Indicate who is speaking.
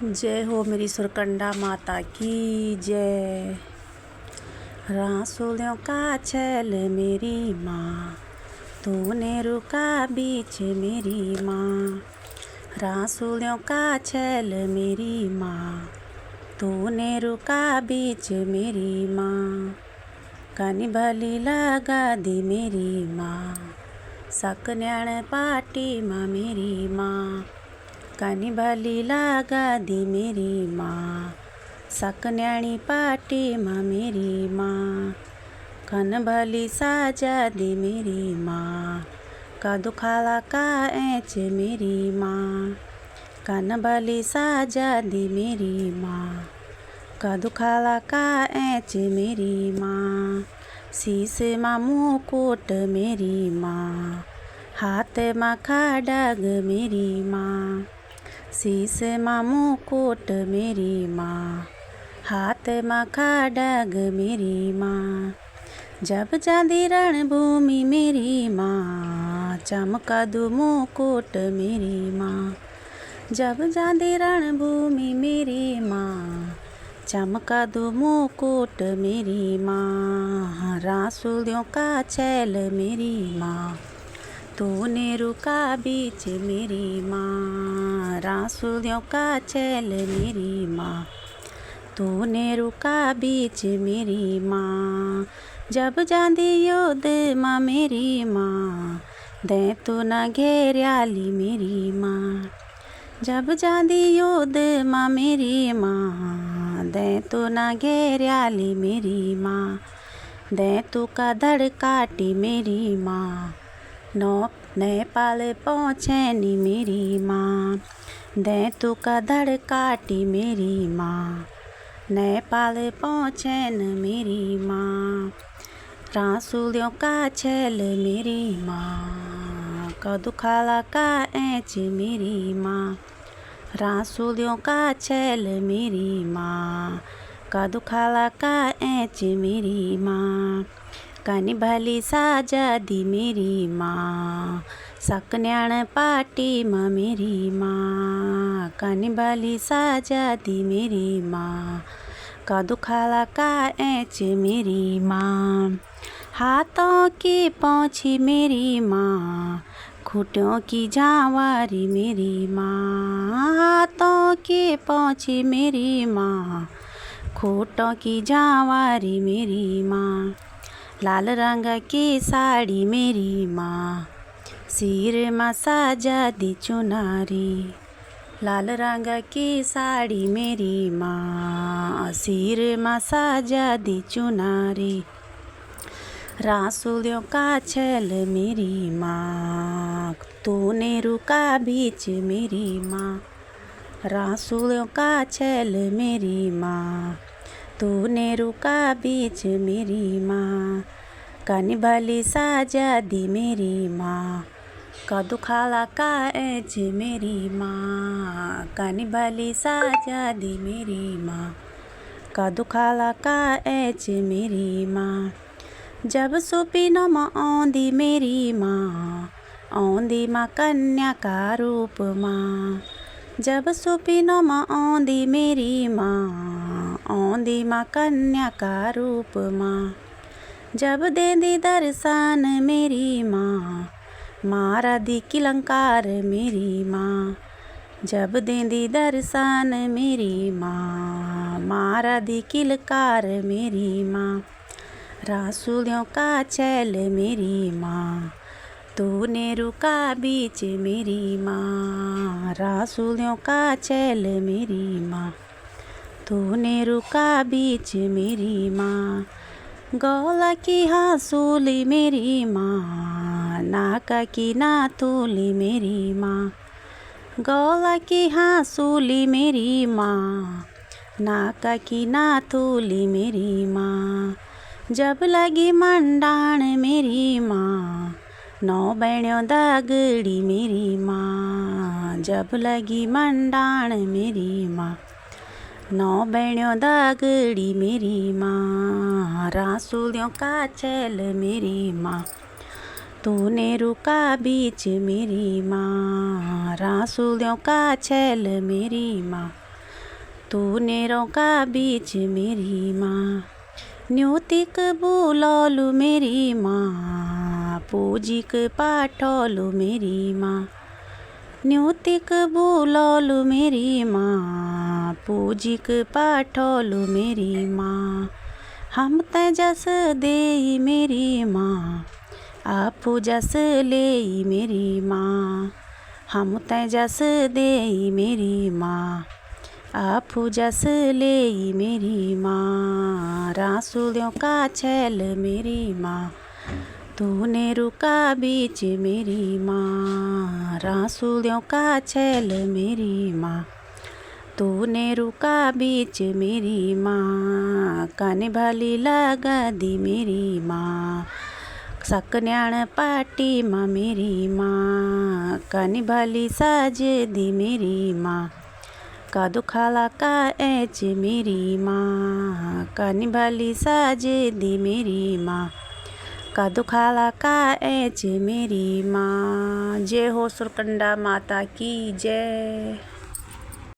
Speaker 1: जय हो मेरी सुरकंडा माता की जय। रासुलियों का छैल मेरी माँ, तूने रुका बीच मेरी माँ। रासुलियों का छैल मेरी माँ, तूने रुका बीच मेरी माँ। कनी भली लगा दी मेरी माँ, सकन्याण पाटी माँ मेरी माँ। कनी भली लगा दी मेरी माँ, सकन्याणी पाटी माँ मेरी माँ। कन भली साजा दी मेरी माँ, का दुखाला का ऐच मेरी माँ। कन भली साजा दी मेरी माँ, का दुखाला का ऐच मेरी माँ। शीश माँ मुकुट मेरी माँ, हाथ माँ खड़ग मेरी माँ। शीश माँ मुकुट मेरी माँ, हाथ माँ खड़ग मेरी माँ। जब जादी रणभूमि मेरी माँ, चमका दू मुकुट मेरी माँ। जब जादी रणभूमि मेरी माँ, चमका दू मुकुट मेरी माँ। रासुलियों का छैल मेरी माँ, तूने रुका बीच मेरी माँ। रासुलियों का छैल मेरी माँ, तूने रुका बीच मेरी माँ। जब जादी योद माँ मेरी माँ, दे तू न घेरियाली मेरी माँ। जब जादी योद माँ मेरी माँ, दे तू न घेरियाली मेरी माँ। दे तू का धड़ काटी मेरी माँ, नेपाल पहुँचैनी मेरी माँ। दे तू का धड़ काटी मेरी माँ, नेपाल पहुँचैन मेरी माँ। रासुलियों का छैल मेरी माँ, का दुखाला का ऐच मेरी माँ। रासुलियों का छैल मेरी माँ, का दुखाला का ऐच मेरी माँ। कनी भली साजा दी मेरी माँ, सकन्याण पाटी माँ मेरी माँ। कनी भली साजा दी मेरी माँ, का दुखाला का ऐच मेरी माँ। हाथों की पोंछी मेरी माँ, खूंटों की झांवारी मेरी माँ। हाथों की पोंछी मेरी माँ, खूंटों की झांवारी मेरी माँ। लाल रंग की साड़ी मेरी माँ, सिर माँ साजा दी चुनारी। लाल रंग की साड़ी मेरी माँ, सिर माँ साजा दी चुनारी। रासुलियों का छैल मेरी माँ, तूने रुका बीच मेरी माँ। रासुलियों का छैल मेरी माँ, तूने रुका बीच मेरी माँ। कनी भली साजा दी मेरी माँ, का दुखाला का ऐच मेरी माँ। कनी भली साजा दी मेरी माँ, का दुखाला का ऐच मेरी माँ। जब सुपिनो माँ औंदी मेरी माँ, औंदी माँ कन्या का रूप माँ। जब सुपिनो माँ औंदी मेरी माँ, औंदी माँ कन्या का रूप माँ। जब दे दी दर्शन मेरी माँ, मारा दी किलंकार मेरी माँ। जब दे दी दर्शन मेरी माँ, मारा दी किलकार मेरी माँ। रासुलियों का छैल मेरी माँ, तूने रुका बीच मेरी माँ। रासुलियों का छैल मेरी माँ, तूने रुका बीच मेरी माँ। गौला की हासूली मेरी माँ, नाका की नाथुली मेरी माँ। गौला की हासूली मेरी माँ, नाका की नाथुली मेरी माँ। जब लगी मंडाण मेरी माँ, नौ बहनों दगड़ी मेरी माँ। जब लगी मंडाण मेरी माँ, नौ बहनों दगड़ी मेरी माँ। रासुलियों का छैल मेरी माँ, तूने रुका बीच मेरी माँ। रासुलियों का छैल मेरी माँ, तूने रोका बीच मेरी माँ न्यूतिक बुलौलु मेरी माँ पूजिक पाठौलु मेरी माँ न्यूतिक बुलौलु मेरी माँ पूजिक पाठौलु मेरी माँ हम तेजस देई मेरी माँ आपू जस लेई मेरी माँ हम तेजस देई मेरी माँ आपू जस लेई मेरी माँ रासुलियों का छैल मेरी माँ तूने रुका बीच मेरी माँ रासुलियों का छैल मेरी माँ तूने रुका बीच मेरी माँ काने भाली लगा दी मेरी माँ सकन्याण पाटी माँ मेरी माँ काने भाली साज दी मेरी माँ का दुखाला का ऐच मेरी माँ काने भाली साज दी मेरी माँ का दुखाला का ऐच मेरी माँ। जय हो सुरकंडा माता की जय।